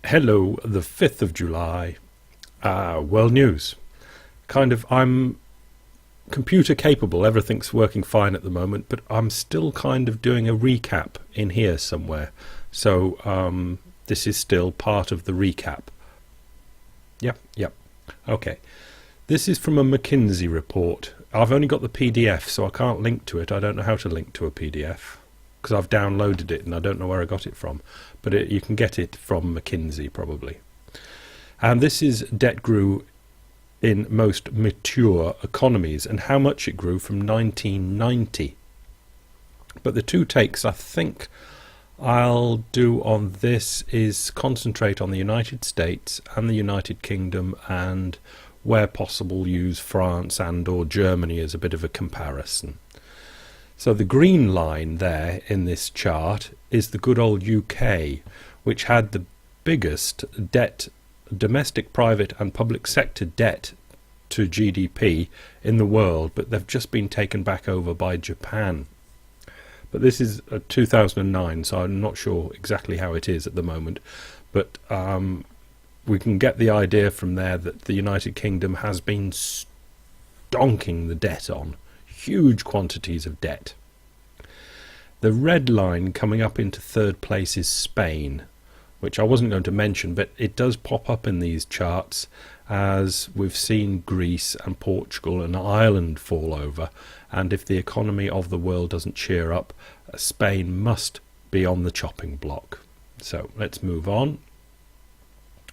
Hello, the 5th of July. World news. I'm computer capable, everything's working fine at the moment, but I'm still kind of doing a recap in here somewhere. So this is still part of the recap. Yep. Okay. This is from a McKinsey report. I've only got the PDF, so I can't link to it. I don't know how to link to a PDF because I've downloaded it and I don't know where I got it from. But you can get it from McKinsey probably. And this is debt grew in most mature economies and how much it grew from 1990. But the two takes I think I'll do on this is concentrate on the United States and the United Kingdom, and where possible use France and or Germany as a bit of a comparison. So the green line there in this chart is the good old UK, which had the biggest debt, domestic, private and public sector debt to GDP in the world, but they've just been taken back over by Japan. But this is 2009, so I'm not sure exactly how it is at the moment, but we can get the idea from there that the United Kingdom has been stonking the debt on. Huge quantities of debt. The red line coming up into third place is Spain, which I wasn't going to mention, but it does pop up in these charts as we've seen Greece and Portugal and Ireland fall over, and if the economy of the world doesn't cheer up, Spain must be on the chopping block. So let's move on.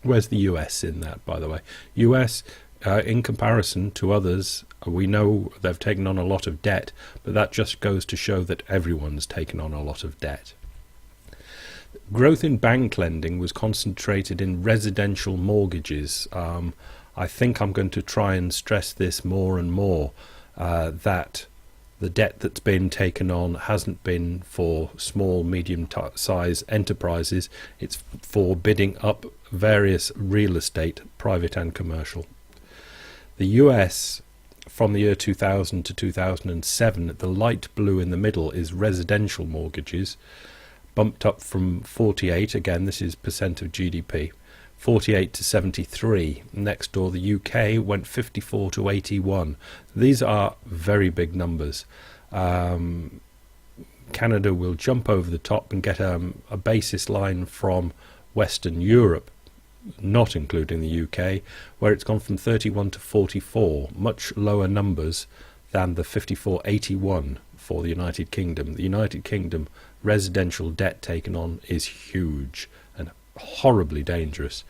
Where's the US in that, by the way? US, in comparison to others, we know they've taken on a lot of debt, but that just goes to show that everyone's taken on a lot of debt. Growth in bank lending was concentrated in residential mortgages. I think I'm going to try and stress this more and more, that the debt that's been taken on hasn't been for small, medium-sized enterprises. It's for bidding up various real estate, private and commercial. The US, from the year 2000 to 2007, the light blue in the middle is residential mortgages, bumped up from 48, again this is percent of GDP, 48 to 73. Next door the UK went 54 to 81. These are very big numbers. Canada will jump over the top and get a basis line from Western Europe, not including the UK, where it's gone from 31 to 44, much lower numbers than the 54.81 for the United Kingdom. The United Kingdom residential debt taken on is huge and horribly dangerous,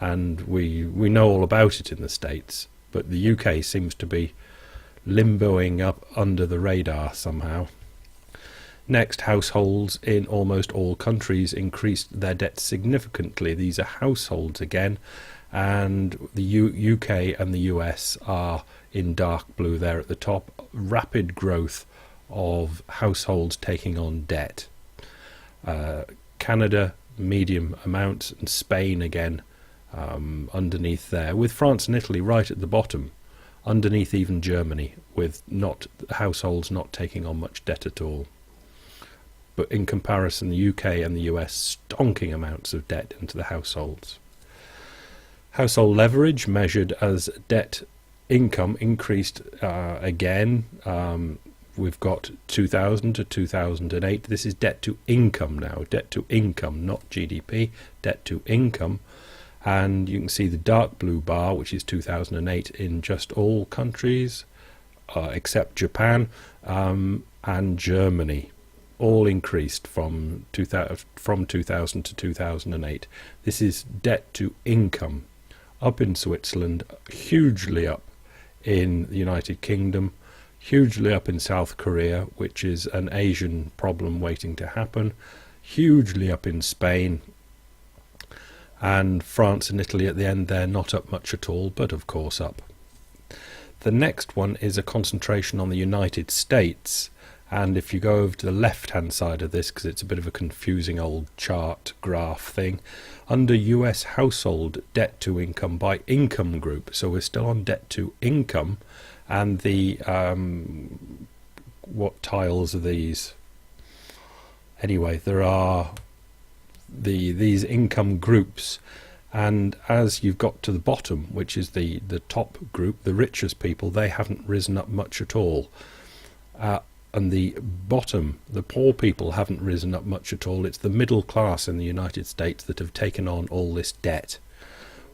and we know all about it in the States, but the UK seems to be limboing up under the radar somehow. Next, households in almost all countries increased their debt significantly. These are households again, and the UK and the US are in dark blue there at the top. Rapid growth of households taking on debt. Canada, medium amounts, and Spain again underneath there, with France and Italy right at the bottom, underneath even Germany, with households not taking on much debt at all. But in comparison, the UK and the US stonking amounts of debt into the households. Household leverage measured as debt income increased again. We've got 2000 to 2008. This is debt to income now. Debt to income, not GDP. Debt to income. And you can see the dark blue bar, which is 2008 in just all countries except Japan and Germany. All increased from 2000 to 2008. This is debt to income. Up in Switzerland, hugely up in the United Kingdom, hugely up in South Korea, which is an Asian problem waiting to happen, hugely up in Spain, and France and Italy at the end there not up much at all, but of course up. The next one is a concentration on the United States, and if you go over to the left hand side of this, because it's a bit of a confusing old chart graph thing, under US household debt to income by income group, so we're still on debt to income, and the what tiles are these? Anyway, there are these income groups, And as you've got to the bottom, which is the top group, the richest people, they haven't risen up much at all. And the bottom, the poor people, haven't risen up much at all. It's the middle class in the United States that have taken on all this debt.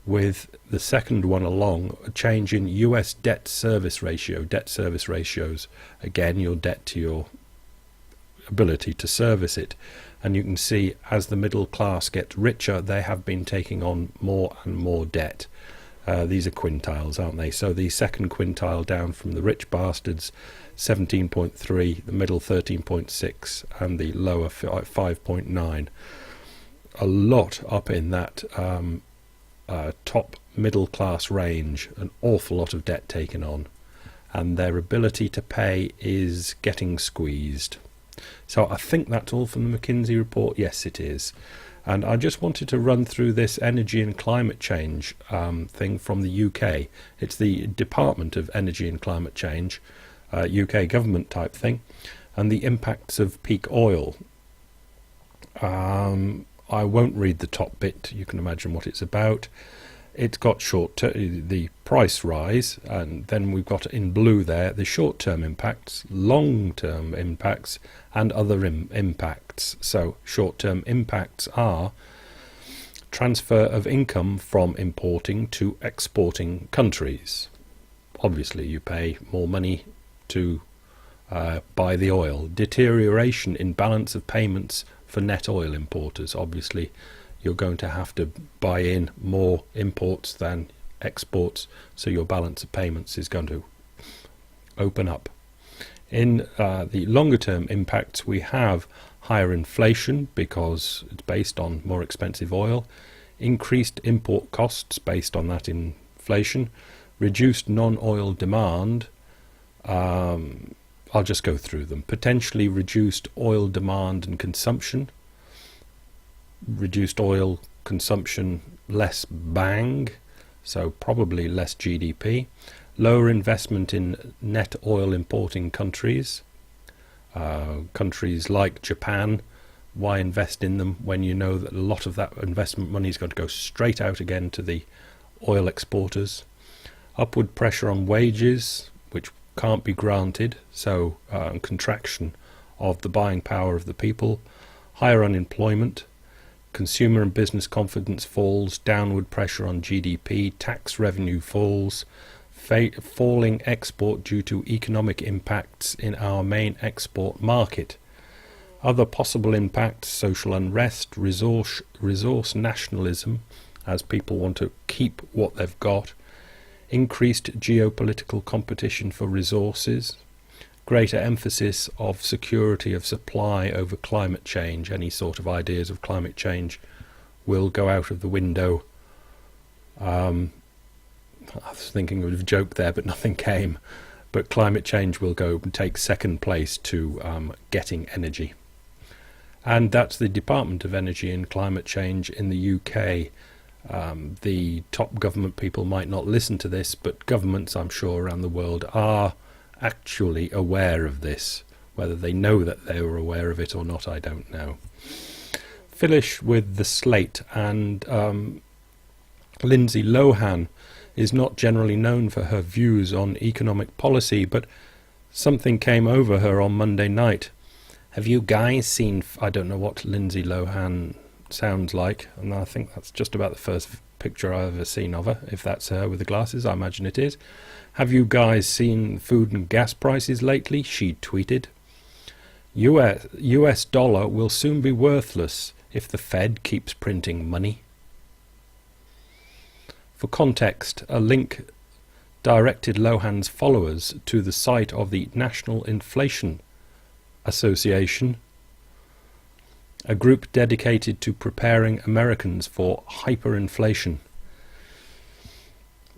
With the second one along, a change in US debt service ratios, again, your debt to your ability to service it. And you can see as the middle class gets richer, they have been taking on more and more debt. These are quintiles, aren't they? So the second quintile down from the rich bastards, 17.3, the middle 13.6, and the lower 5.9. A lot up in that top middle class range, an awful lot of debt taken on, and their ability to pay is getting squeezed. So I think that's all from the McKinsey report. Yes, it is. And I just wanted to run through this energy and climate change thing from the UK. It's the Department of Energy and Climate Change, UK government type thing, and the impacts of peak oil. I won't read the top bit. You can imagine what it's about. It's got the price rise, and then we've got in blue there the short-term impacts, long-term impacts, and other impacts. So short-term impacts are transfer of income from importing to exporting countries. Obviously, you pay more money to buy the oil. Deterioration in balance of payments for net oil importers. Obviously, you're going to have to buy in more imports than exports, so your balance of payments is going to open up. In the longer term impacts, we have higher inflation because it's based on more expensive oil, increased import costs based on that inflation, reduced non-oil demand. I'll just go through them. Potentially reduced oil demand and consumption. Reduced oil consumption, less bang, so probably less GDP. Lower investment in net oil importing countries. Countries like Japan, why invest in them when you know that a lot of that investment money is going to go straight out again to the oil exporters. Upward pressure on wages, which can't be granted, so contraction of the buying power of the people. Higher unemployment. Consumer and business confidence falls, downward pressure on GDP, tax revenue falls, falling export due to economic impacts in our main export market. Other possible impacts: social unrest, resource nationalism, as people want to keep what they've got, increased geopolitical competition for resources, greater emphasis of security of supply over climate change. Any sort of ideas of climate change will go out of the window. I was thinking of a joke there, but nothing came. But climate change will go and take second place to getting energy. And that's the Department of Energy and Climate Change in the UK. The top government people might not listen to this, but governments, I'm sure, around the world are actually aware of this. Whether they know that they were aware of it or not, I don't know. Finish with the Slate, and Lindsay Lohan is not generally known for her views on economic policy, but something came over her on Monday night. Have you guys seen... I don't know what Lindsay Lohan sounds like, and I think that's just about the first picture I've ever seen of her. If that's her with the glasses, I imagine it is. Have you guys seen food and gas prices lately? She tweeted. US dollar will soon be worthless if the Fed keeps printing money. For context, a link directed Lohan's followers to the site of the National Inflation Association, a group dedicated to preparing Americans for hyperinflation.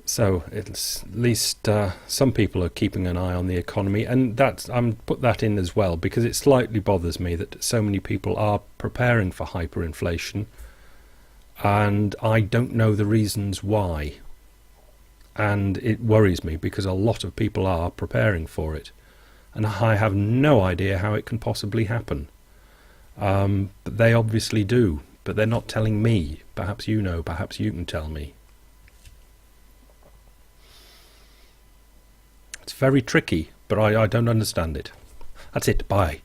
So it's at least some people are keeping an eye on the economy, and I'm put that in as well because it slightly bothers me that so many people are preparing for hyperinflation, and I don't know the reasons why. And it worries me because a lot of people are preparing for it, and I have no idea how it can possibly happen. But they obviously do, but they're not telling me. Perhaps you know, perhaps you can tell me. It's very tricky, but I don't understand it. That's it, bye.